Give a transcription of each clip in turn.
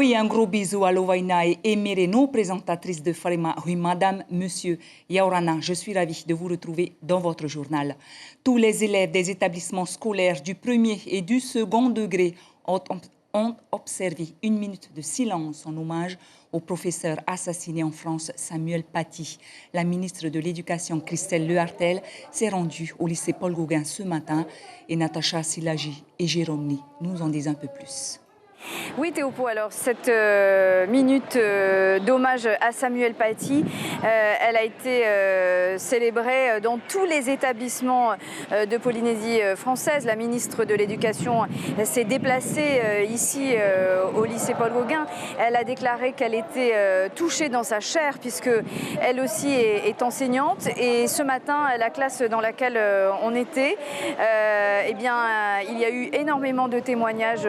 Oui, un gros bisou à Lovaina et Emereno, présentatrice de Farima. Oui, madame, monsieur Yaorana, je suis ravie de vous retrouver dans votre journal. Tous les élèves des établissements scolaires du premier et du second degré ont observé une minute de silence en hommage au professeur assassiné en France, Samuel Paty. La ministre de l'Éducation, Christelle Lehartel, s'est rendue au lycée Paul Gauguin ce matin et Natacha Silagi et Jérôme Ni nous en disent un peu plus. Oui Théopo, alors cette minute d'hommage à Samuel Paty, elle a été célébrée dans tous les établissements de Polynésie française. La ministre de l'Éducation s'est déplacée ici au lycée Paul Gauguin. Elle a déclaré qu'elle était touchée dans sa chair puisque elle aussi est enseignante. Et ce matin, la classe dans laquelle on était, eh bien, il y a eu énormément de témoignages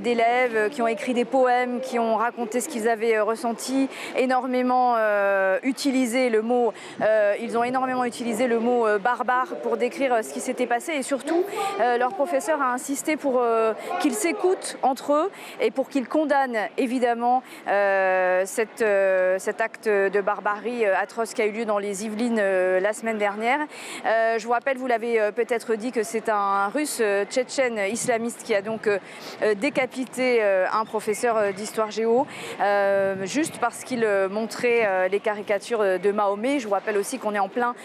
d'élèves qui ont écrit des poèmes, qui ont raconté ce qu'ils avaient ressenti, énormément utilisé le mot, ils ont énormément utilisé le mot barbare pour décrire ce qui s'était passé et surtout leur professeur a insisté pour qu'ils s'écoutent entre eux et pour qu'ils condamnent évidemment cet acte de barbarie atroce qui a eu lieu dans les Yvelines la semaine dernière. Je vous rappelle, vous l'avez peut-être dit, que c'est un russe tchétchène islamiste qui a donc décapité un professeur d'histoire géo juste parce qu'il montrait les caricatures de Mahomet. Je vous rappelle aussi qu'on est en plein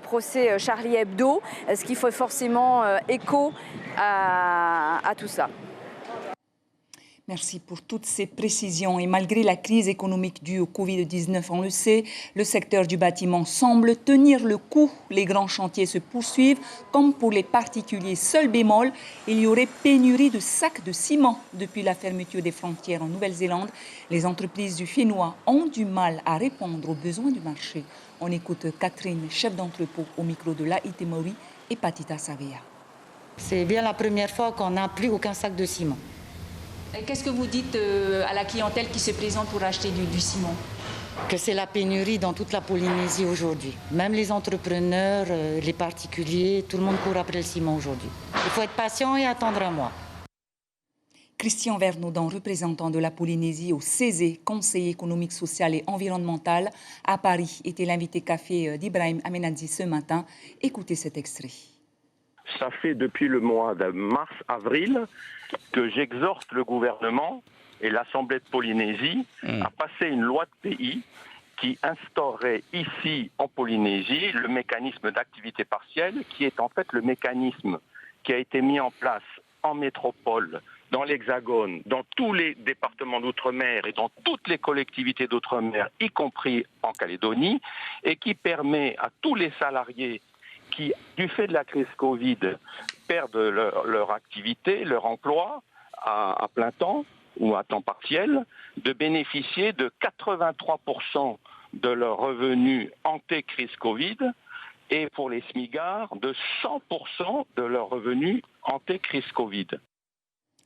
procès Charlie Hebdo, ce qui fait forcément écho à tout ça. Merci pour toutes ces précisions. Et malgré la crise économique due au Covid-19, on le sait, le secteur du bâtiment semble tenir le coup. Les grands chantiers se poursuivent, comme pour les particuliers. Seul bémol, il y aurait pénurie de sacs de ciment. Depuis la fermeture des frontières en Nouvelle-Zélande, les entreprises du Fénois ont du mal à répondre aux besoins du marché. On écoute Catherine, chef d'entrepôt, au micro de Laït Mauri et Patita Savea. C'est bien la première fois qu'on n'a plus aucun sac de ciment. Qu'est-ce que vous dites à la clientèle qui se présente pour acheter du ciment? Que c'est la pénurie dans toute la Polynésie aujourd'hui. Même les entrepreneurs, les particuliers, tout le monde court après le ciment aujourd'hui. Il faut être patient et attendre un mois. Christian Vernaudan, représentant de la Polynésie au CESE, Conseil économique, social et environnemental, à Paris, était l'invité café d'Ibrahim Amenadzi ce matin. Écoutez cet extrait. Ça fait depuis le mois de mars-avril que j'exhorte le gouvernement et l'Assemblée de Polynésie à passer une loi de pays qui instaurerait ici en Polynésie le mécanisme d'activité partielle, qui est en fait le mécanisme qui a été mis en place en métropole, dans l'Hexagone, dans tous les départements d'outre-mer et dans toutes les collectivités d'outre-mer, y compris en Calédonie, et qui permet à tous les salariés qui, du fait de la crise Covid, perdent leur activité, leur emploi à plein temps ou à temps partiel, de bénéficier de 83% de leurs revenus ante-crise Covid et pour les smigards, de 100% de leurs revenus ante-crise Covid.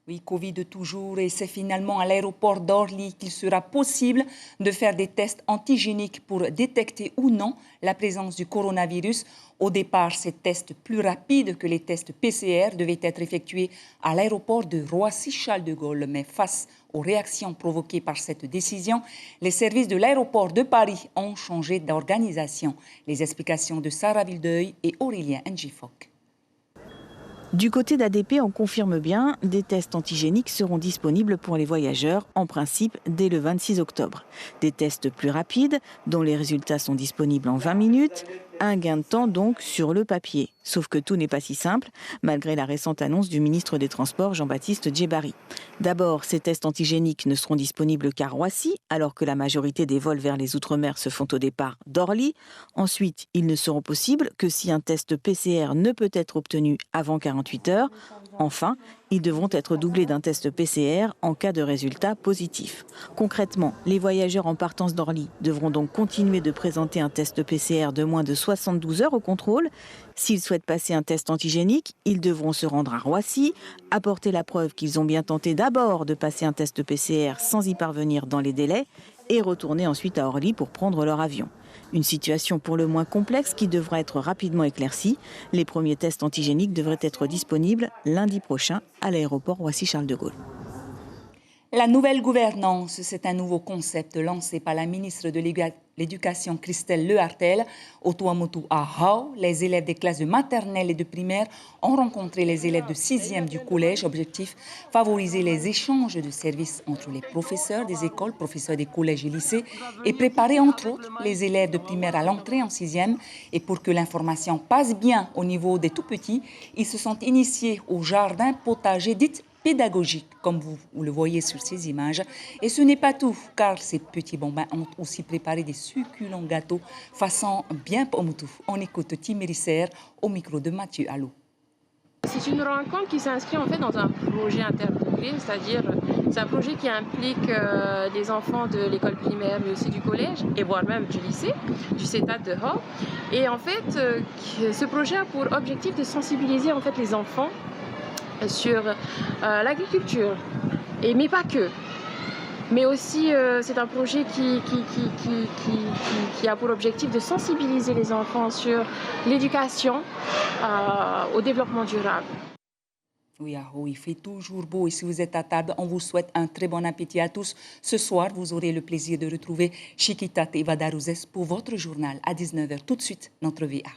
Oui, Covid toujours, et c'est finalement à l'aéroport d'Orly qu'il sera possible de faire des tests antigéniques pour détecter ou non la présence du coronavirus. Au départ, ces tests plus rapides que les tests PCR devaient être effectués à l'aéroport de Roissy-Charles de Gaulle. Mais face aux réactions provoquées par cette décision, les services de l'aéroport de Paris ont changé d'organisation. Les explications de Sarah Vildeuil et Aurélien Njifok. Du côté d'ADP, on confirme bien, des tests antigéniques seront disponibles pour les voyageurs, en principe, dès le 26 octobre. Des tests plus rapides, dont les résultats sont disponibles en 20 minutes. Un gain de temps donc sur le papier. Sauf que tout n'est pas si simple, malgré la récente annonce du ministre des Transports, Jean-Baptiste Djebari. D'abord, ces tests antigéniques ne seront disponibles qu'à Roissy, alors que la majorité des vols vers les Outre-mer se font au départ d'Orly. Ensuite, ils ne seront possibles que si un test PCR ne peut être obtenu avant 48 heures. Enfin, ils devront être doublés d'un test PCR en cas de résultat positif. Concrètement, les voyageurs en partance d'Orly devront donc continuer de présenter un test PCR de moins de 72 heures au contrôle. S'ils souhaitent passer un test antigénique, ils devront se rendre à Roissy, apporter la preuve qu'ils ont bien tenté d'abord de passer un test PCR sans y parvenir dans les délais et retourner ensuite à Orly pour prendre leur avion. Une situation pour le moins complexe qui devra être rapidement éclaircie. Les premiers tests antigéniques devraient être disponibles lundi prochain à l'aéroport Roissy-Charles de Gaulle. La nouvelle gouvernance, c'est un nouveau concept lancé par la ministre de l'Éducation Christelle Lehartel. Au Tuamotu à Hao, les élèves des classes de maternelle et de primaire ont rencontré les élèves de 6e du collège. Objectif, favoriser les échanges de services entre les professeurs des écoles, professeurs des collèges et lycées et préparer entre autres les élèves de primaire à l'entrée en 6e. Et pour que l'information passe bien au niveau des tout-petits, ils se sont initiés au jardin potager dit pédagogique, comme vous le voyez sur ces images. Et ce n'est pas tout, car ces petits bambins ont aussi préparé des succulents gâteaux façon bien Pomotu. On écoute Timérisser au micro de Mathieu Allot. C'est une rencontre qui s'inscrit en fait dans un projet interprété, c'est-à-dire c'est un projet qui implique les enfants de l'école primaire, mais aussi du collège, et voire même du lycée, du CETAD de Hao. Et en fait, ce projet a pour objectif de sensibiliser en fait les enfants sur l'agriculture, mais pas que. Mais aussi, c'est un projet qui a pour objectif de sensibiliser les enfants sur l'éducation au développement durable. Oui, il fait toujours beau et si vous êtes à table, on vous souhaite un très bon appétit à tous. Ce soir, vous aurez le plaisir de retrouver Chiquita Tevadarouzes pour votre journal à 19h. Tout de suite, notre VA.